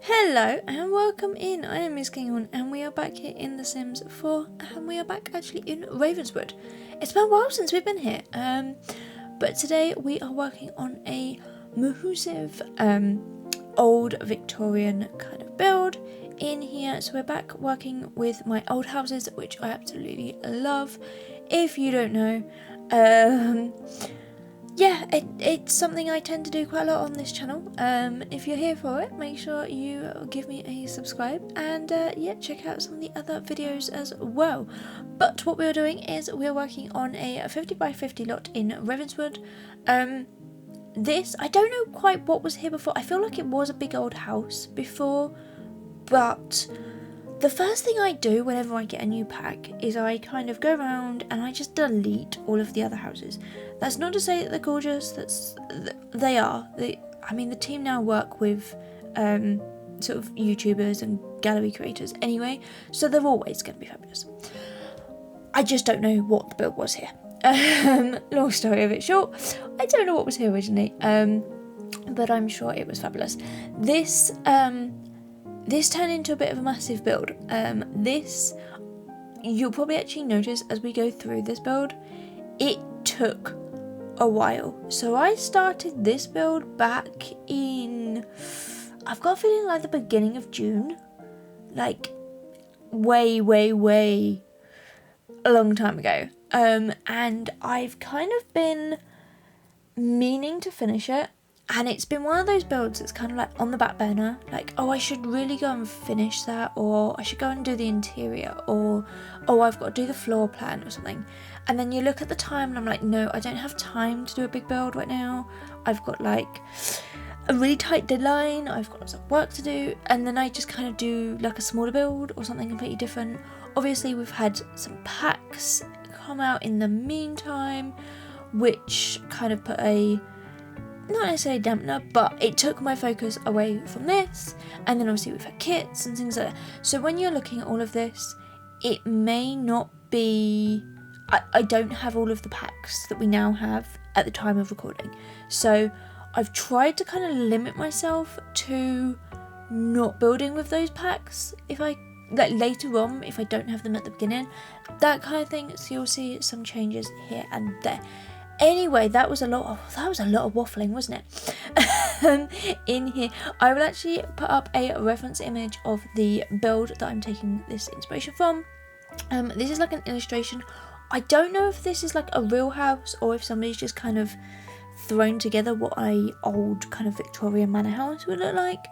Hello and welcome in. I am MissKinghorn and we are back here in The Sims 4 and we are back actually in Ravenswood. It's been a while since we've been here, but today we are working on a massive old Victorian kind of build in here. So we're back working with my old houses, which I absolutely love. If you don't know, yeah, it's something I tend to do quite a lot on this channel. If you're here for it, make sure you give me a subscribe and yeah, check out some of the other videos as well. But what we're doing is we're working on a 50 by 50 lot in Ravenswood. This, I don't know quite what was here before. I feel like it was a big old house before, but the first thing I do whenever I get a new pack is I kind of go around and I just delete all of the other houses. That's not to say that they're gorgeous, they are. I mean, the team now work with sort of YouTubers and gallery creators anyway, so they're always going to be fabulous. I just don't know what the build was here. Long story of it short, I don't know what was here originally, but I'm sure it was fabulous. This turned into a bit of a massive build. This, you'll probably actually notice as we go through this build, it took a while. So I started this build back in, I've got a feeling like the beginning of June, like way a long time ago. And I've kind of been meaning to finish it. And it's been one of those builds that's kind of like on the back burner, like, oh, I should really go and finish that, or I should go and do the interior, or, oh, I've got to do the floor plan or something. And then you look at the time and I'm like, no, I don't have time to do a big build right now. I've got like a really tight deadline, I've got lots of work to do, and then I just kind of do like a smaller build or something completely different. Obviously, we've had some packs come out in the meantime, which kind of put a, not necessarily dampener, but it took my focus away from this. And then obviously we've had kits and things like that. So when you're looking at all of this, it may not be, I don't have all of the packs that we now have at the time of recording. So I've tried to kind of limit myself to not building with those packs if I, like later on, if I don't have them at the beginning, that kind of thing. So you'll see some changes here and there. Anyway, that was a lot of waffling, wasn't it? In here, I will actually put up a reference image of the build that I'm taking this inspiration from. This is like an illustration. I don't know if this is like a real house or if somebody's just kind of thrown together what an old kind of Victorian manor house would look like.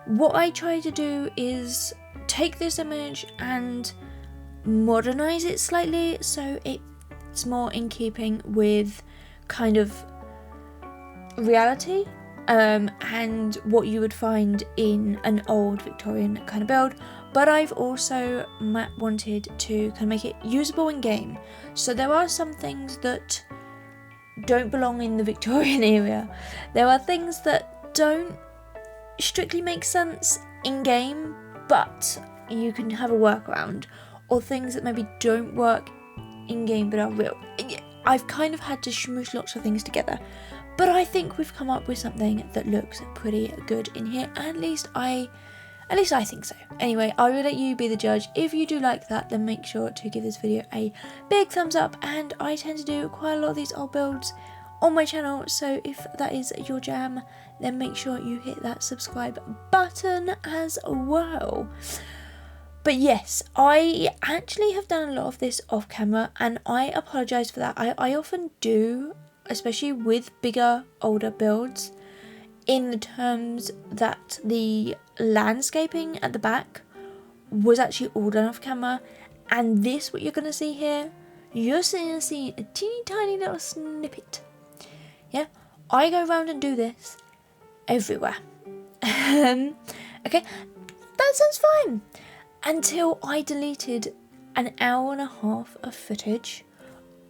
What I try to do is take this image and modernize it slightly so it's more in keeping with kind of reality and what you would find in an old Victorian kind of build. But I've also wanted to kind of make it usable in game. So there are some things that don't belong in the Victorian era. There are things that don't strictly make sense in game, but you can have a workaround, or things that maybe don't work in game but are real. I've kind of had to smoosh lots of things together, but I think we've come up with something that looks pretty good in here. At least I think so. Anyway, I will let you be the judge. If you do like that, then make sure to give this video a big thumbs up. And I tend to do quite a lot of these old builds on my channel, so if that is your jam, then make sure you hit that subscribe button as well. But yes, I actually have done a lot of this off camera and I apologise for that. I often do, especially with bigger, older builds, in the terms that the landscaping at the back was actually all done off camera. And this, what you're going to see here, you're going to see a teeny tiny little snippet. Yeah, I go around and do this everywhere. Okay, that sounds fine. Until I deleted an hour and a half of footage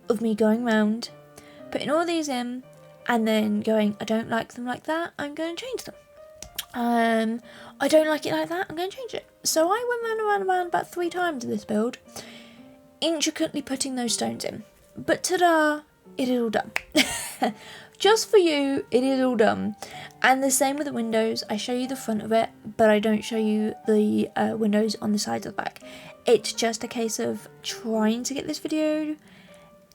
of me going round, putting all these in, and then going, I don't like them like that, I'm going to change them. I don't like it like that, I'm going to change it. So I went around about 3 times this build, intricately putting those stones in. But ta-da, it is all done. just for you, it is all done. And the same with the windows. I show you the front of it, but I don't show you the windows on the sides of the back. It's just a case of trying to get this video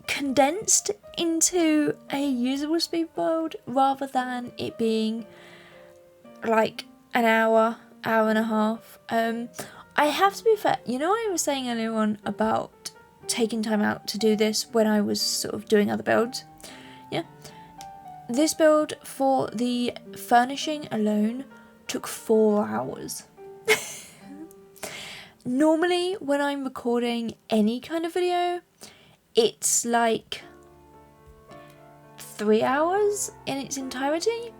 condensed into a usable speed build rather than it being like an hour and a half. I have to be fair, you know, I was saying earlier on about taking time out to do this when I was sort of doing other builds. Yeah, this build for the furnishing alone took 4 hours. Normally when I'm recording any kind of video, it's like 3 hours in its entirety.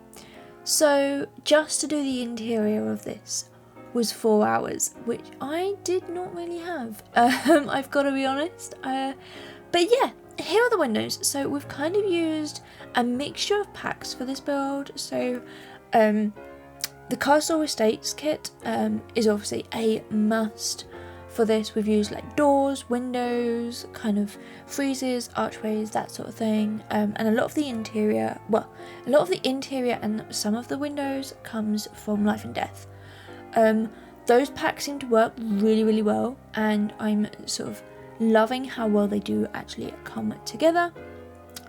So just to do the interior of this was 4 hours, which I did not really have. I've got to be honest. But yeah, here are the windows. So we've kind of used a mixture of packs for this build. So the Castle Estates kit is obviously a must for this. We've used like doors, windows, kind of friezes, archways, that sort of thing. And a lot of the interior and some of the windows comes from Life and Death. Those packs seem to work really, really well, and I'm sort of loving how well they do actually come together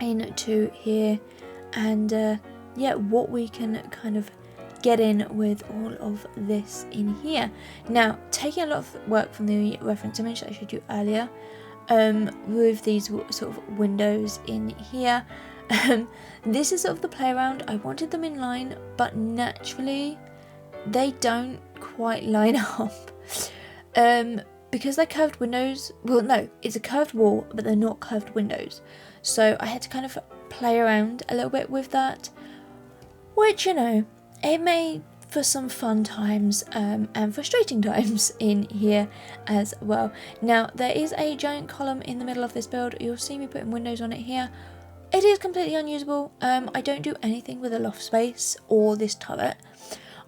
into here. And yeah, what we can kind of get in with all of this in here. Now, taking a lot of work from the reference image that I showed you earlier, with these sort of windows in here. This is sort of the play around. I wanted them in line, but naturally they don't quite line up. Because they're curved windows, well no, it's a curved wall, but they're not curved windows. So I had to kind of play around a little bit with that, which, you know, it made for some fun times and frustrating times in here as well. Now, there is a giant column in the middle of this build. You'll see me putting windows on it here. It is completely unusable. I don't do anything with a loft space or this turret.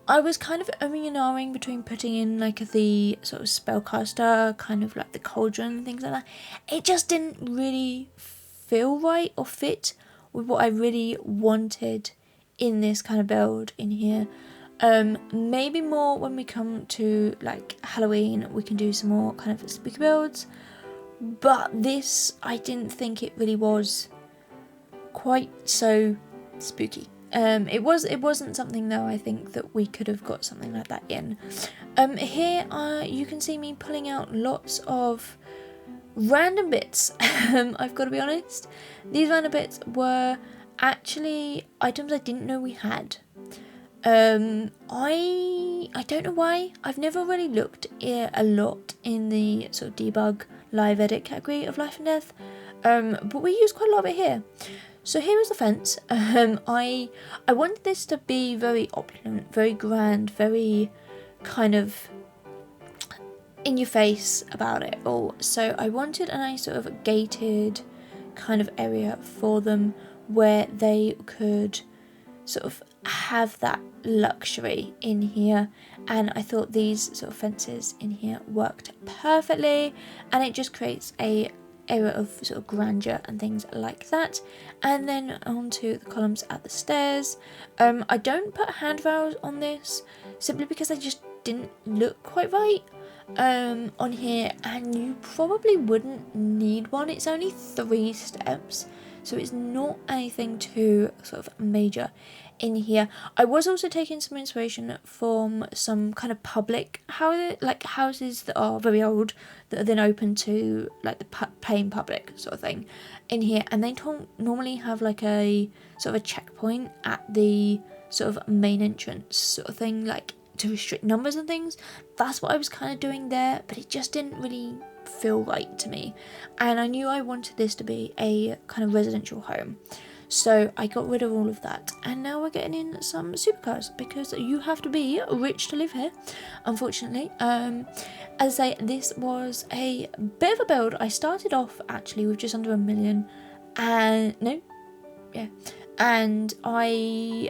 I was kind of umming and ahhing between putting in like the sort of spellcaster, kind of like the cauldron and things like that. It just didn't really feel right or fit with what I really wanted in this kind of build in here. Maybe more when we come to like Halloween, we can do some more kind of spooky builds. But this, I didn't think it really was quite so spooky. It wasn't something though, I think, that we could have got something like that in. Here you can see me pulling out lots of random bits. I've got to be honest, these random bits were actually items I didn't know we had. I don't know why. I've never really looked a lot in the sort of debug live edit category of Life and Death, but we use quite a lot of it here. So here is the fence. I wanted this to be very opulent, very grand, very kind of in your face about it all. So I wanted a nice sort of gated kind of area for them where they could sort of have that luxury in here, and I thought these sort of fences in here worked perfectly, and it just creates a area of sort of grandeur and things like that. And then onto the columns at the stairs. I don't put handrails on this simply because they just didn't look quite right on here, and you probably wouldn't need one. It's only 3 steps, so it's not anything too sort of major in here. I was also taking some inspiration from some kind of public houses, like houses that are very old that are then open to like the plain public sort of thing in here, and they don't normally have like a sort of a checkpoint at the sort of main entrance sort of thing, like to restrict numbers and things. That's what I was kind of doing there, but it just didn't really feel right to me, and I knew I wanted this to be a kind of residential home. So I got rid of all of that, and now we're getting in some supercars because you have to be rich to live here, unfortunately. As I say, this was a bit of a build. I started off actually with just under 1 million, and and I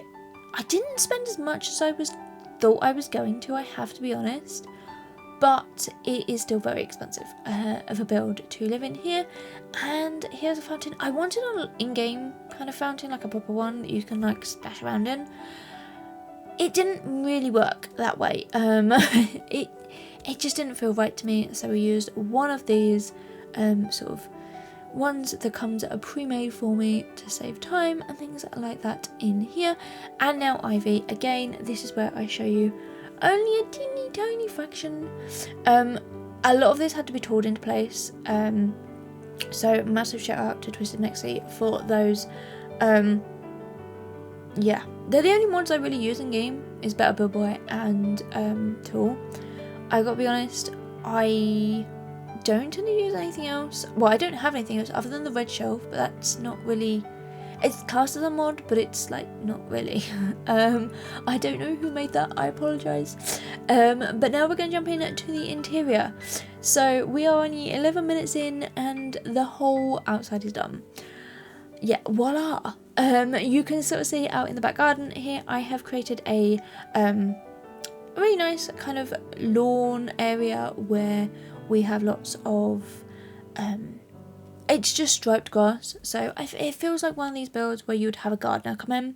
didn't spend as much as I thought I was going to, I have to be honest. But it is still very expensive of a build to live in here. And here's a fountain. I wanted an in-game kind of fountain, like a proper one that you can like splash around in. It didn't really work that way. It just didn't feel right to me, so we used one of these sort of ones that comes pre-made for me to save time and things like that in here. And now Ivy, again, this is where I show you only a teeny tiny fraction. A lot of this had to be torn into place, so massive shout out to Twisted Nexie for those. Yeah, they're the only ones I really use in game, is Better Build Boy and Tool. I gotta be honest, I don't tend to use anything else. Well, I don't have anything else other than the red shelf, but that's not really, it's classed as a mod, but it's like not really. I don't know who made that, I apologise. But now we're going to jump in to the interior. So we are only 11 minutes in and the whole outside is done. Yeah, voila. You can sort of see out in the back garden here, I have created a really nice kind of lawn area where we have lots of, it's just striped grass, so it feels like one of these builds where you would have a gardener come in,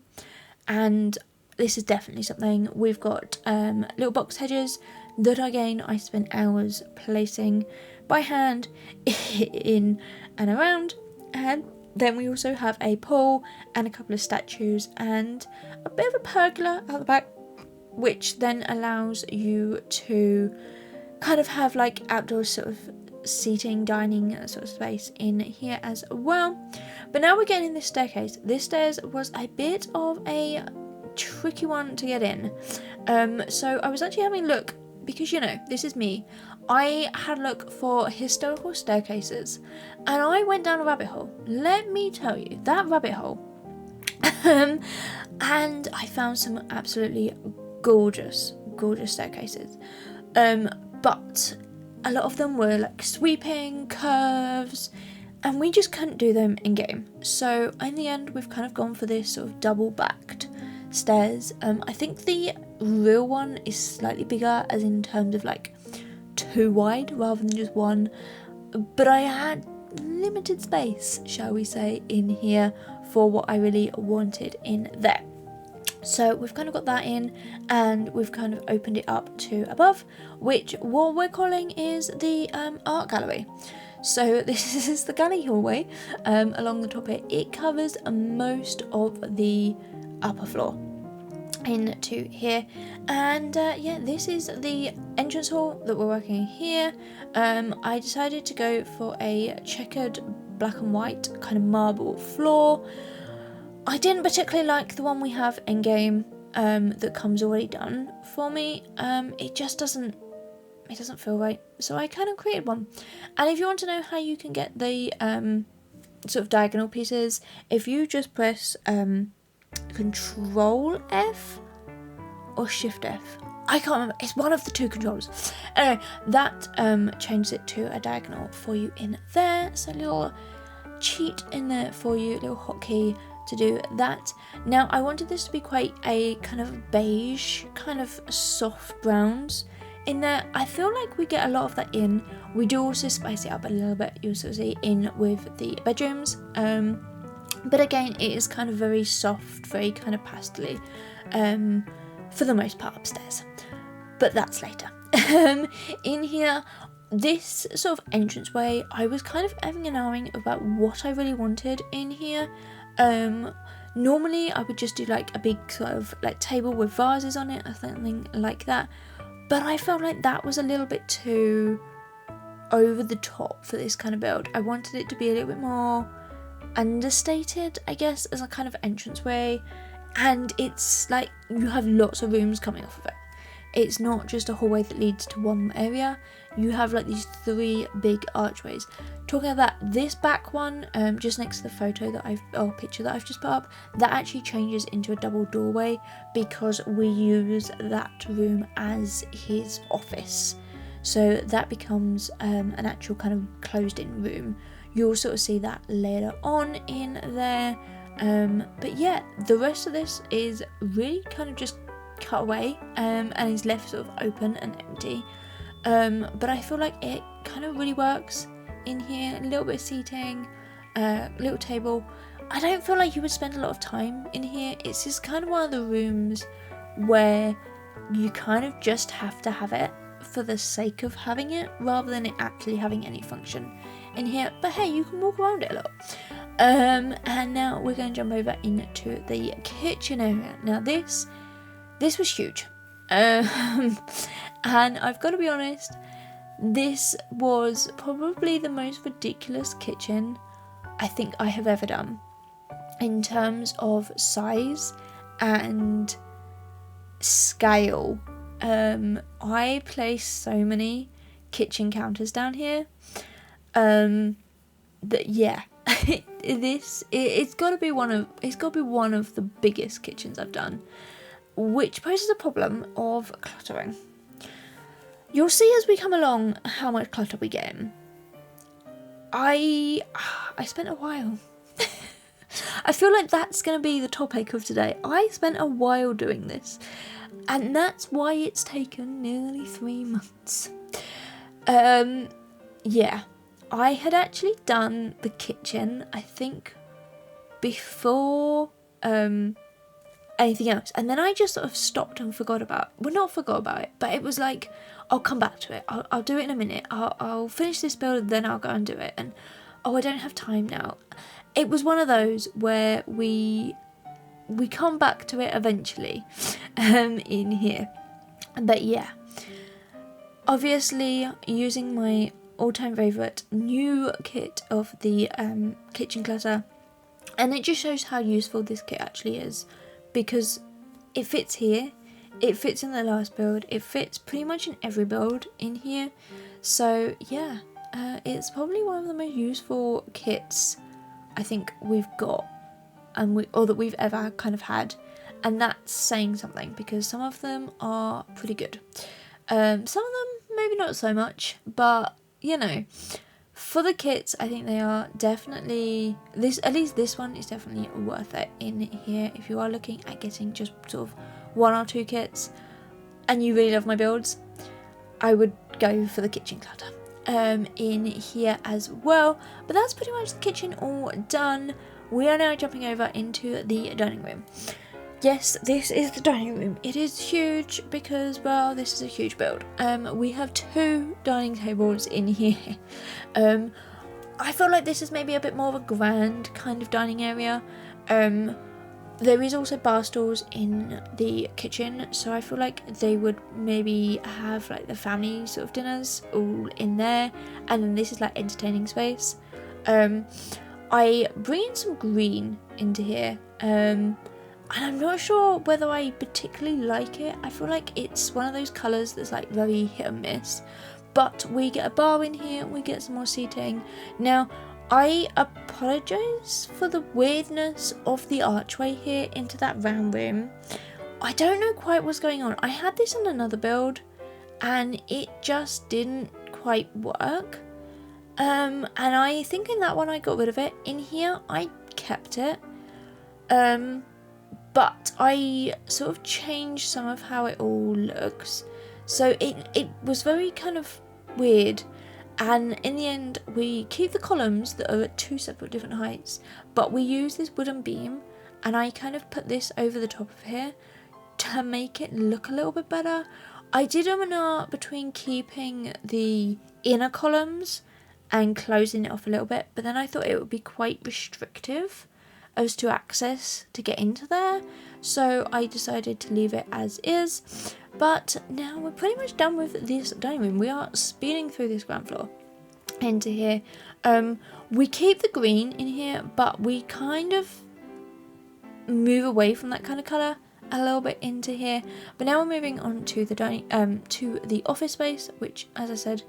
and this is definitely something. We've got little box hedges that again I spent hours placing by hand in and around, and then we also have a pool and a couple of statues and a bit of a pergola out the back, which then allows you to kind of have like outdoor sort of seating, dining sort of space in here as well. But now we're getting this staircase. This stairs was a bit of a tricky one to get in. So I was actually having a look, because you know, this is me. I had a look for historical staircases and I went down a rabbit hole. Let me tell you, that rabbit hole. And I found some absolutely gorgeous staircases. But a lot of them were like sweeping curves and we just couldn't do them in game. So in the end, we've kind of gone for this sort of double backed stairs. I think the real one is slightly bigger, as in terms of like 2 wide rather than just 1, but I had limited space, shall we say, in here for what I really wanted in there. So we've kind of got that in, and we've kind of opened it up to above, which what we're calling is the art gallery. So this is the galley hallway along the top here. It covers most of the upper floor into here, and yeah, this is the entrance hall that we're working here. I decided to go for a checkered black and white kind of marble floor. I didn't particularly like the one we have in game that comes already done for me. It just doesn't feel right, so I kind of created one. And if you want to know how you can get the sort of diagonal pieces, if you just press Control F or Shift F, I can't remember, it's one of the 2 controls. Anyway, that changes it to a diagonal for you in there. So a little cheat in there for you, a little hotkey to do that. Now I wanted this to be quite a kind of beige, kind of soft browns in there. I feel like we get a lot of that in. We do also spice it up a little bit, you'll sort of see, in with the bedrooms. But again, it is kind of very soft, very kind of pastely, for the most part upstairs. But that's later. In here, this sort of entranceway, I was kind of having an ahhing about what I really wanted in here. Normally I would just do like a big sort of like table with vases on it or something like that, but I felt like that was a little bit too over the top for this kind of build. I wanted it to be a little bit more understated, I guess, as a kind of entranceway, and it's like you have lots of rooms coming off of it. It's not just a hallway that leads to one area. You have like these 3 big archways. Talking about that, this back one, just next to the picture that I've just put up, that actually changes into a double doorway because we use that room as his office. So that becomes an actual kind of closed in room. You'll sort of see that later on in there. But yeah, the rest of this is really kind of just cut away and is left sort of open and empty. But I feel like it kind of really works in here. A little bit of seating, little table. I don't feel like you would spend a lot of time in here. It's just kind of one of the rooms where you kind of just have to have it for the sake of having it, rather than it actually having any function in here. But hey, you can walk around it a lot. And now we're going to jump over into the kitchen area. Now this was huge. And I've got to be honest, this was probably the most ridiculous kitchen I think I have ever done in terms of size and scale. I placed so many kitchen counters down here that yeah, it's got to be one of the biggest kitchens I've done, which poses a problem of cluttering. You'll see as we come along how much clutter we get in. I spent a while. I feel like that's going to be the topic of today. I spent a while doing this, and that's why it's taken nearly 3 months. Yeah, I had actually done the kitchen, I think, before anything else, and then I just sort of stopped and forgot about it, but it was like, I'll come back to it, I'll do it in a minute, I'll finish this build, then I'll go and do it, and I don't have time now. It was one of those where we come back to it eventually in here. But yeah, obviously using my all-time favourite new kit of the kitchen clutter, and it just shows how useful this kit actually is, because it fits here, it fits in the last build, it fits pretty much in every build in here. So yeah, it's probably one of the most useful kits I think we've got, or that we've ever kind of had, and that's saying something, because some of them are pretty good, some of them maybe not so much, but you know, for the kits I think they are definitely, at least this one is definitely worth it in here. If you are looking at getting just sort of 1 or 2 kits and you really love my builds, I would go for the kitchen clutter in here as well. But that's pretty much the kitchen all done. We are now jumping over into the dining room. Yes, this is the dining room. It is huge because, well, this is a huge build. We have 2 dining tables in here. I feel like this is maybe a bit more of a grand kind of dining area. There is also bar stools in the kitchen, so I feel like they would maybe have like the family sort of dinners all in there, and then this is like entertaining space. I bring in some green into here, and I'm not sure whether I particularly like it. I feel like it's one of those colours that's like very hit and miss, but we get a bar in here, we get some more seating. Now I apologise for the weirdness of the archway here into that round room. I don't know quite what's going on. I had this on another build and it just didn't quite work. And I think in that one I got rid of it. In here I kept it. But I sort of changed some of how it all looks. So it was very kind of weird. And in the end, we keep the columns that are at 2 separate different heights, but we use this wooden beam, and I kind of put this over the top of here to make it look a little bit better. I did between keeping the inner columns and closing it off a little bit, but then I thought it would be quite restrictive as to access to get into there, so I decided to leave it as is. But now we're pretty much done with this dining room. We are speeding through this ground floor into here. We keep the green in here, but we kind of move away from that kind of colour a little bit into here. But now we're moving on to the to the office space, which, as I said,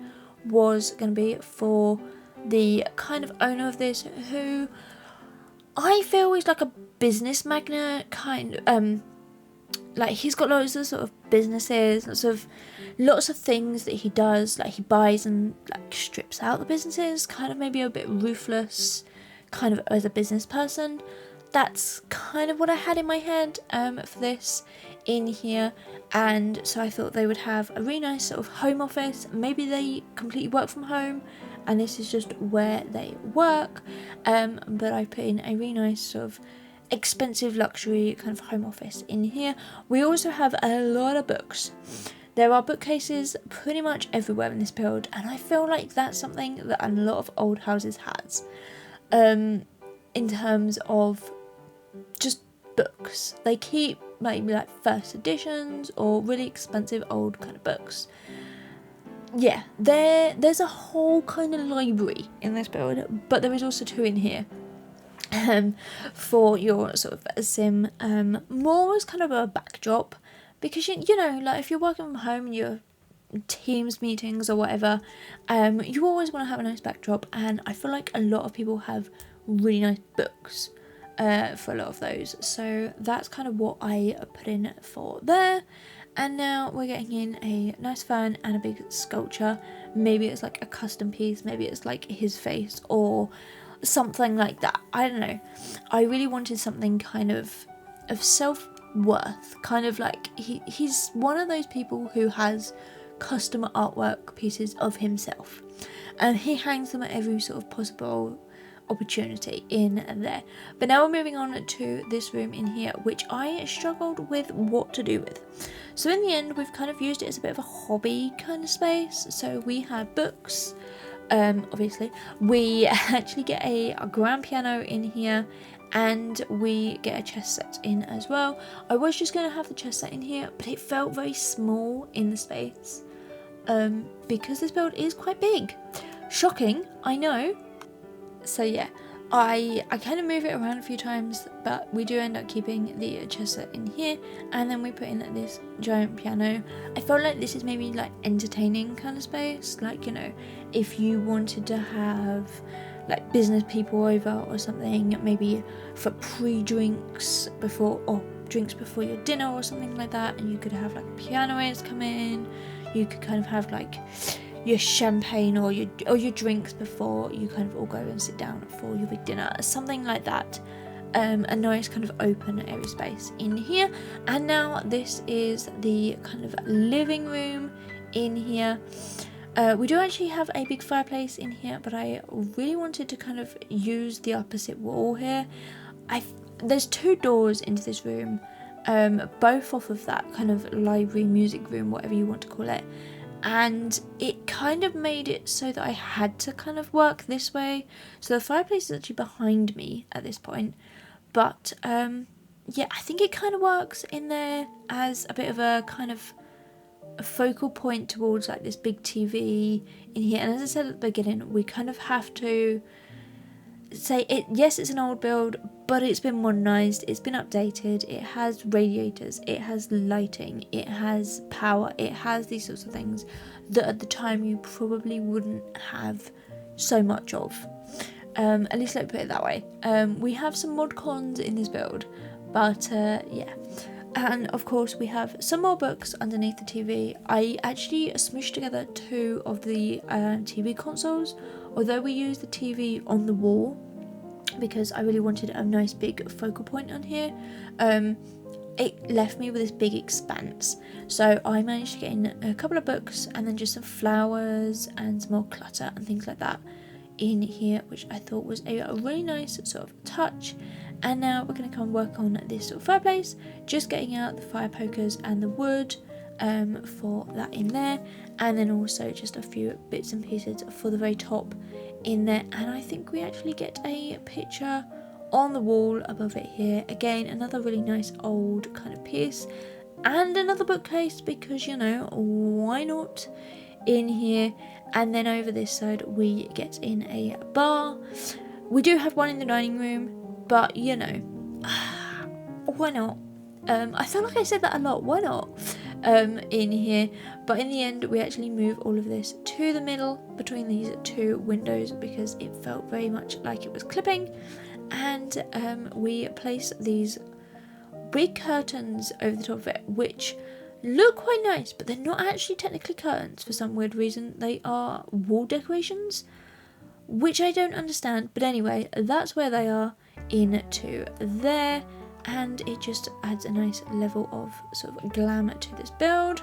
was going to be for the kind of owner of this, who I feel is like a business magnate kind of, like he's got loads of sort of businesses, lots of things that he does, like he buys and like strips out the businesses, kind of maybe a bit ruthless kind of as a business person. That's kind of what I had in my head for this in here, and so I thought they would have a really nice sort of home office. Maybe they completely work from home and this is just where they work, but I put in a really nice sort of expensive luxury kind of home office in here. We also have a lot of books. There are bookcases pretty much everywhere in this build, and I feel like that's something that a lot of old houses has, in terms of just books. They keep maybe like first editions or really expensive old kind of books. Yeah, there's a whole kind of library in this build, but there is also 2 in here. For your sort of sim, more as kind of a backdrop, because you know, like if you're working from home and you're Teams meetings or whatever, you always want to have a nice backdrop, and I feel like a lot of people have really nice books for a lot of those, so that's kind of what I put in for there. And now we're getting in a nice fan and a big sculpture. Maybe it's like a custom piece, maybe it's like his face or something like that. I don't know. I really wanted something kind of self-worth, kind of like he's one of those people who has custom artwork pieces of himself, and he hangs them at every sort of possible opportunity in there. But now we're moving on to this room in here, which I struggled with what to do with. So in the end, we've kind of used it as a bit of a hobby kind of space. So we have books, obviously. We actually get a grand piano in here, and we get a chess set in as well. I was just going to have the chess set in here, but it felt very small in the space, because this build is quite big. Shocking, I know. So yeah, I kind of move it around a few times, but we do end up keeping the chess set in here, and then we put in this giant piano. I felt like this is maybe like entertaining kind of space, like, you know, if you wanted to have like business people over or something, maybe for pre-drinks before, or drinks before your dinner or something like that, and you could have like pianos come in. You could kind of have like your champagne or your drinks before you kind of all go and sit down for your big dinner, something like that. A nice kind of open area space in here. And now this is the kind of living room in here. We do actually have a big fireplace in here, but I really wanted to kind of use the opposite wall here. There's 2 doors into this room, both off of that kind of library, music room, whatever you want to call it. And it kind of made it so that I had to kind of work this way. So the fireplace is actually behind me at this point. But yeah, I think it kind of works in there as a bit of a kind of a focal point towards like this big TV in here. And as I said at the beginning, we kind of have to say it. Yes, it's an old build, but it's been modernised, it's been updated, it has radiators, it has lighting, it has power, it has these sorts of things that at the time you probably wouldn't have so much of. At least let me put it that way. We have some mod cons in this build, but yeah. And of course we have some more books underneath the TV. I actually smushed together 2 of the TV consoles, although we use the TV on the wall because I really wanted a nice big focal point on here. It left me with this big expanse, so I managed to get in a couple of books and then just some flowers and some more clutter and things like that in here, which I thought was a really nice sort of touch. And now we're going to come work on this sort of fireplace, just getting out the fire pokers and the wood for that in there, and then also just a few bits and pieces for the very top in there. And I think we actually get a picture on the wall above it here. Again, another really nice old kind of piece, and another bookcase because, you know, why not, in here. And then over this side we get in a bar. We do have one in the dining room, but you know, why not? I feel like I said that a lot, why not? In here, but in the end we actually move all of this to the middle between these 2 windows because it felt very much like it was clipping. And we place these big curtains over the top of it, which look quite nice, but they're not actually technically curtains for some weird reason. They are wall decorations, which I don't understand, but anyway, that's where they are into there, and it just adds a nice level of sort of glam to this build.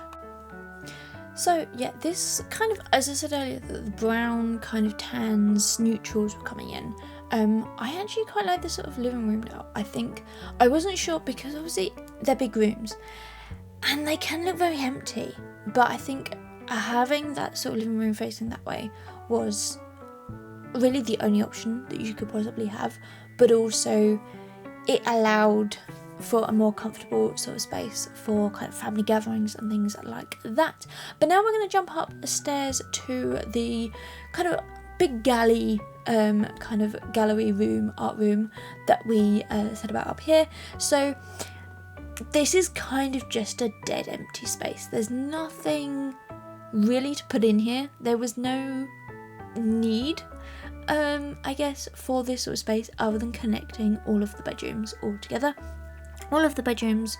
So yeah, this kind of, as I said earlier, the brown kind of tans, neutrals were coming in. I actually quite like this sort of living room now. I think, I wasn't sure because obviously they're big rooms and they can look very empty, but I think having that sort of living room facing that way was really the only option that you could possibly have, but also it allowed for a more comfortable sort of space for kind of family gatherings and things like that. But now we're going to jump up the stairs to the kind of big galley, kind of gallery room, art room that we said about up here. So this is kind of just a dead empty space. There's nothing really to put in here. There was no need, I guess, for this sort of space other than connecting all of the bedrooms all together. All of the bedrooms,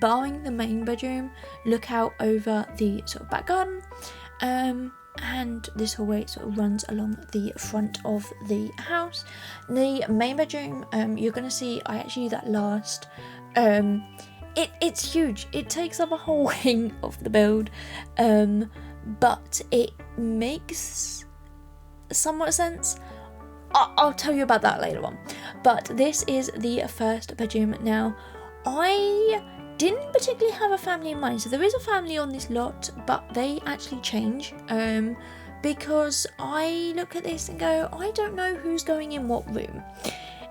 barring the main bedroom, look out over the sort of back garden, and this hallway sort of runs along the front of the house. The main bedroom, you're going to see, I actually do that last. It's huge. It takes up a whole wing of the build, but it makes somewhat sense. I'll tell you about that later on. But this is the first bedroom. Now, I didn't particularly have a family in mind. So there is a family on this lot, but they actually change. Because I look at this and go, I don't know who's going in what room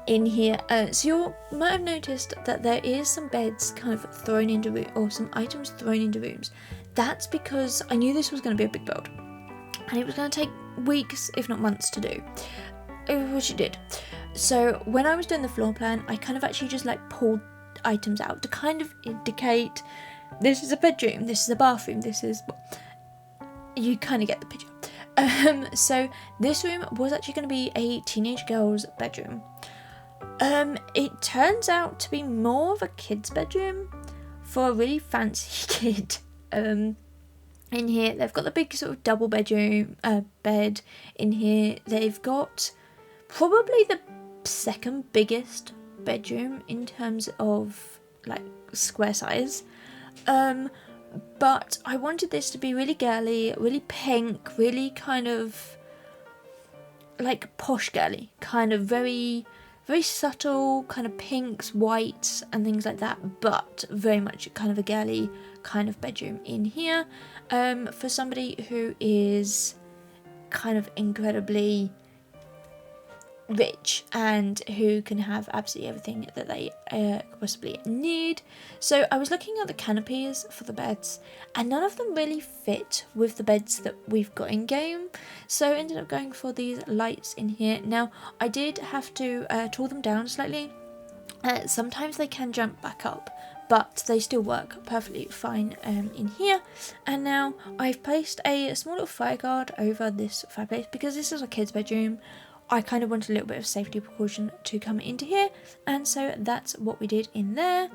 in here. So you might have noticed that there is some beds kind of thrown into rooms, or some items thrown into rooms. That's because I knew this was going to be a big build, and it was going to take weeks, if not months, to do. Which it did. So when I was doing the floor plan, I kind of actually just like pulled items out to kind of indicate this is a bedroom, this is a bathroom, this is, you kind of get the picture. So this room was actually going to be a teenage girl's bedroom. It turns out to be more of a kid's bedroom for a really fancy kid. In here they've got the big sort of double bedroom bed in here. They've got probably the second biggest bedroom in terms of like square size, but I wanted this to be really girly, really pink, really kind of like posh girly, kind of very very subtle kind of pinks, whites and things like that, but very much kind of a girly kind of bedroom in here, for somebody who is kind of incredibly rich and who can have absolutely everything that they possibly need. So I was looking at the canopies for the beds and none of them really fit with the beds that we've got in game, so I ended up going for these lights in here. Now I did have to tool them down slightly. Sometimes they can jump back up, but they still work perfectly fine in here. And now I've placed a small little fire guard over this fireplace because this is a kid's bedroom. I kind of wanted a little bit of safety precaution to come into here, and so that's what we did in there.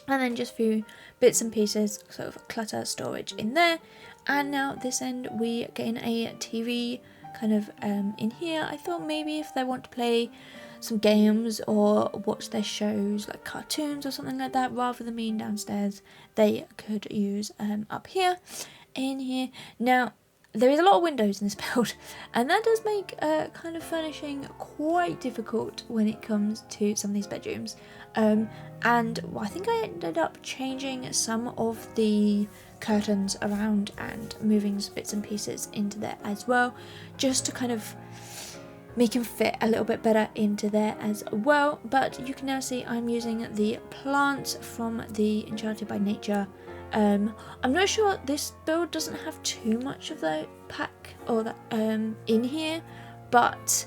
And then just a few bits and pieces, sort of clutter storage in there. And now this end we get in a TV kind of in here. I thought maybe if they want to play some games or watch their shows like cartoons or something like that, rather than being downstairs, they could use up here in here. Now there is a lot of windows in this build, and that does make kind of furnishing quite difficult when it comes to some of these bedrooms. And I think I ended up changing some of the curtains around and moving some bits and pieces into there as well, just to kind of make them fit a little bit better into there as well. But you can now see I'm using the plants from the Enchanted by Nature. I'm not sure, this build doesn't have too much of the pack or that in here, but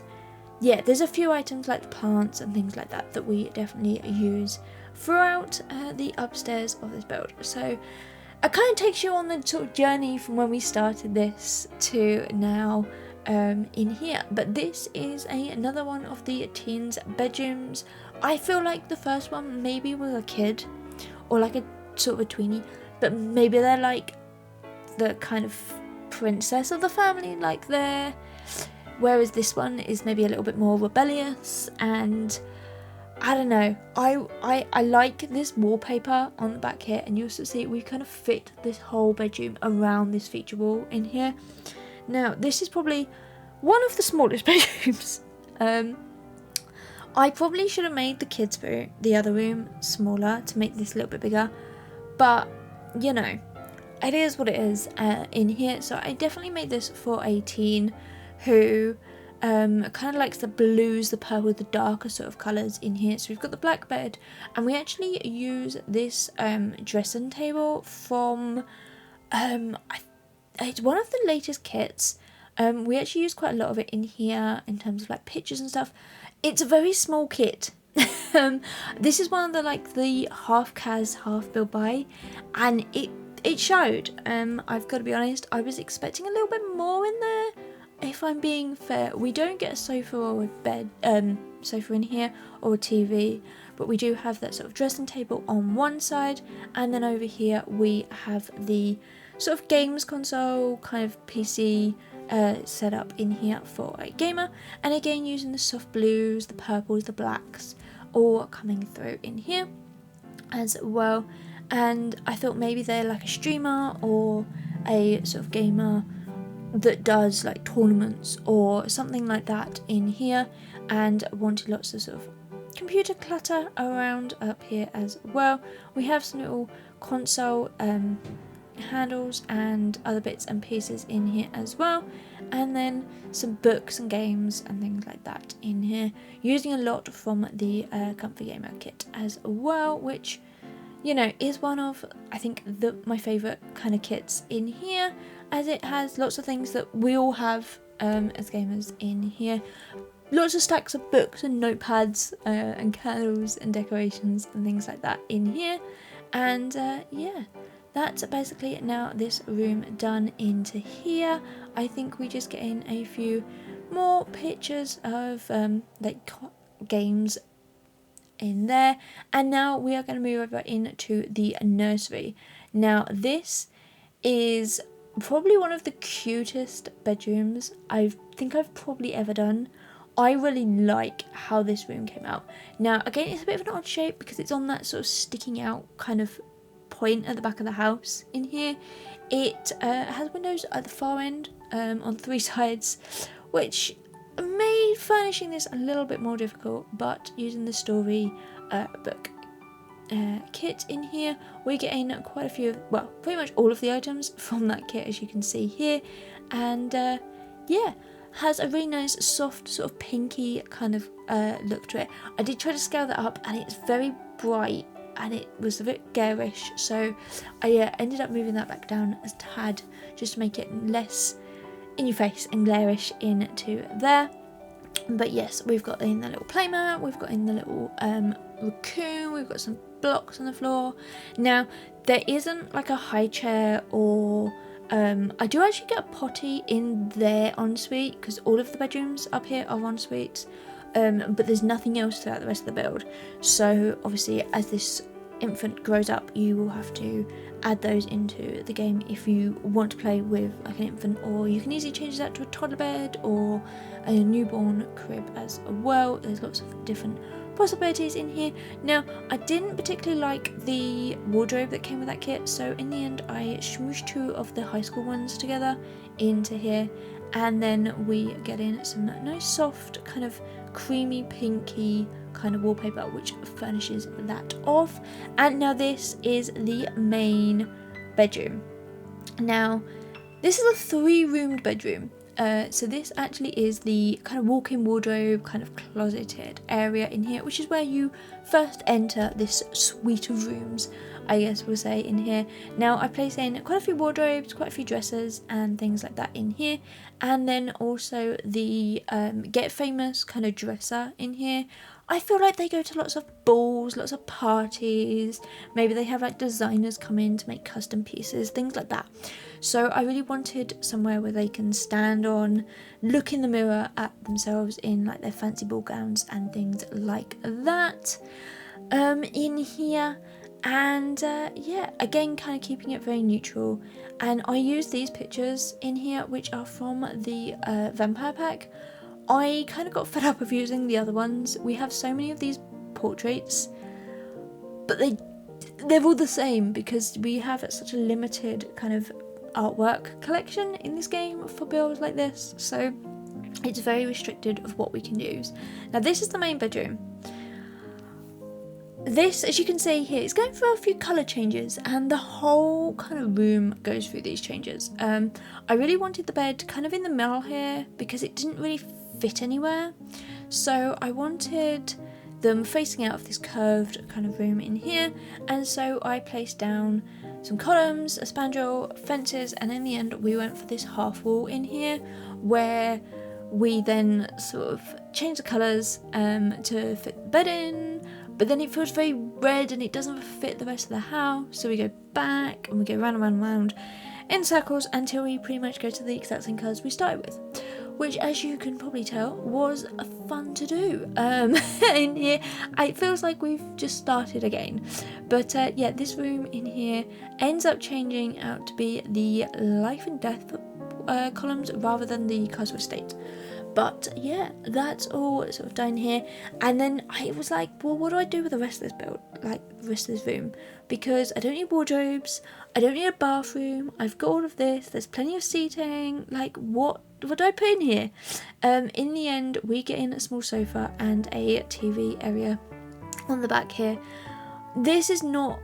yeah, there's a few items like the plants and things like that that we definitely use throughout the upstairs of this build. So it kind of takes you on the sort of journey from when we started this to now in here. But this is another one of the teens' bedrooms. I feel like the first one maybe was a kid or like a sort of a tweenie, but maybe they're like the kind of princess of the family, like there, whereas this one is maybe a little bit more rebellious. And I don't know, I like this wallpaper on the back here, and you also see we kind of fit this whole bedroom around this feature wall in here. Now this is probably one of the smallest bedrooms. I probably should have made the kids' room, the other room, smaller to make this a little bit bigger, but you know, it is what it is in here. So I definitely made this for a teen who kind of likes the blues, the purple, the darker sort of colours in here. So we've got the black bed, and we actually use this dressing table from it's one of the latest kits. We actually use quite a lot of it in here in terms of like pictures and stuff. It's a very small kit. This is one of the half cas, half built by, and it showed. I've got to be honest, I was expecting a little bit more in there. If I'm being fair, we don't get a sofa or a bed, sofa in here, or a TV, but we do have that sort of dressing table on one side, and then over here we have the sort of games console, kind of PC set up in here for a gamer, and again using the soft blues, the purples, the blacks, all coming through in here as well. And I thought maybe they're like a streamer or a sort of gamer that does like tournaments or something like that in here, and wanted lots of sort of computer clutter around up here as well. We have some little console handles and other bits and pieces in here as well, and then some books and games and things like that in here, using a lot from the Comfy Gamer kit as well, which, you know, is one of, I think, my favourite kind of kits in here, as it has lots of things that we all have as gamers in here. Lots of stacks of books and notepads and candles and decorations and things like that in here. And yeah, that's basically now this room done into here. I think we just get in a few more pictures of like games in there, and now we are going to move over into the nursery. Now this is probably one of the cutest bedrooms I think I've probably ever done. I really like how this room came out. Now again, it's a bit of an odd shape because it's on that sort of sticking out kind of point at the back of the house in here. It has windows at the far end on 3 sides, which made furnishing this a little bit more difficult, but using the story book kit in here, we get in quite a few, well, pretty much all of the items from that kit, as you can see here. And yeah, has a really nice soft sort of pinky kind of look to it. I did try to scale that up, and it's very bright and it was a bit garish, so I ended up moving that back down a tad just to make it less in your face and glarish into there. But yes, we've got in the little playmat, we've got in the little raccoon, we've got some blocks on the floor. Now there isn't like a high chair or I do actually get a potty in their ensuite because all of the bedrooms up here are ensuites, but there's nothing else throughout the rest of the build. So obviously as this infant grows up, you will have to add those into the game if you want to play with like an infant, or you can easily change that to a toddler bed or a newborn crib as well. There's lots of different possibilities in here. Now I didn't particularly like the wardrobe that came with that kit, so in the end I smooshed 2 of the high school ones together into here, and then we get in some nice soft kind of creamy pinky kind of wallpaper which furnishes that off. And now this is the main bedroom. Now this is a 3-roomed bedroom, so this actually is the kind of walk-in wardrobe, kind of closeted area in here, which is where you first enter this suite of rooms, I guess we'll say, in here. Now I place in quite a few wardrobes, quite a few dressers and things like that in here, and then also the Get Famous kind of dresser in here. I feel like they go to lots of balls, lots of parties, maybe they have like designers come in to make custom pieces, things like that. So I really wanted somewhere where they can stand on, look in the mirror at themselves in like their fancy ball gowns and things like that in here. And yeah, again, kind of keeping it very neutral. And I use these pictures in here, which are from the vampire pack. I kind of got fed up of using the other ones. We have so many of these portraits, but they're all the same because we have such a limited kind of artwork collection in this game for builds like this, so it's very restricted of what we can use. Now this is the main bedroom. This, as you can see here, is going through a few colour changes, and the whole kind of room goes through these changes. I really wanted the bed kind of in the middle here because it didn't really fit anywhere, so I wanted them facing out of this curved kind of room in here, and so I placed down some columns, a spandrel, fences, and in the end we went for this half wall in here where we then sort of changed the colours to fit the bed in, but then it feels very red and it doesn't fit the rest of the house, so we go back and we go round and round and round in circles until we pretty much go to the exact same colours we started with, which, as you can probably tell, was fun to do. In here, it feels like we've just started again. But yeah, this room in here ends up changing out to be the life and death columns rather than the castle estate. But yeah, that's all sort of done here. And then I was like, well, what do I do with the rest of this build, like the rest of this room? Because I don't need wardrobes, I don't need a bathroom, I've got all of this, there's plenty of seating, like what do I put in here? In the end, we get in a small sofa and a TV area on the back here. This is not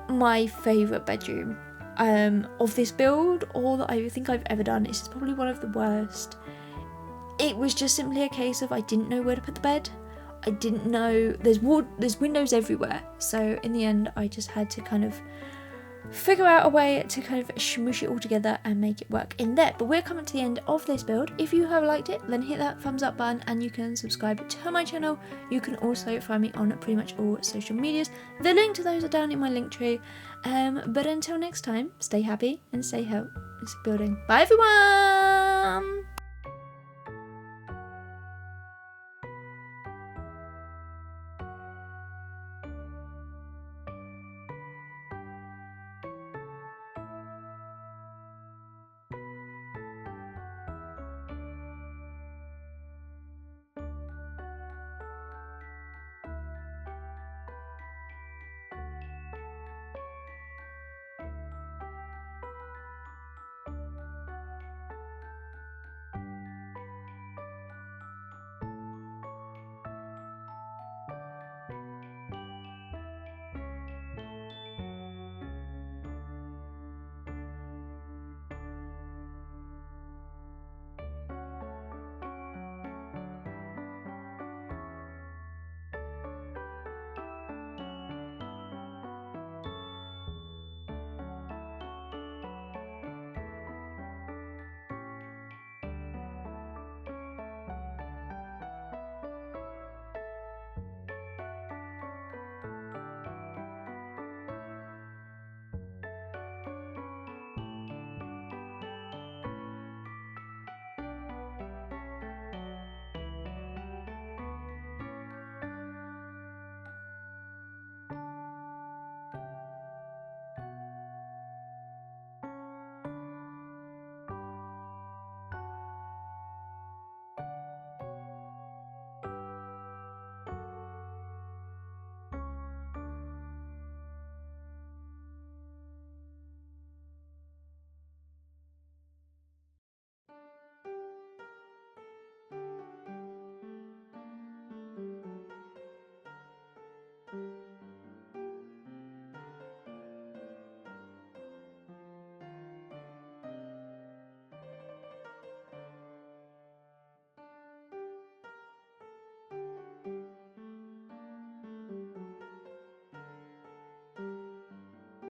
my favourite bedroom of this build, or that I think I've ever done. This is probably one of the worst. It was just simply a case of I didn't know where to put the bed. I didn't know, there's windows everywhere. So in the end, I just had to kind of figure out a way to kind of smoosh it all together and make it work in there. But we're coming to the end of this build. If you have liked it, then hit that thumbs up button and you can subscribe to my channel. You can also find me on pretty much all social medias. The link to those are down in my link tree. But until next time, stay happy and stay healthy and keep building. Bye everyone!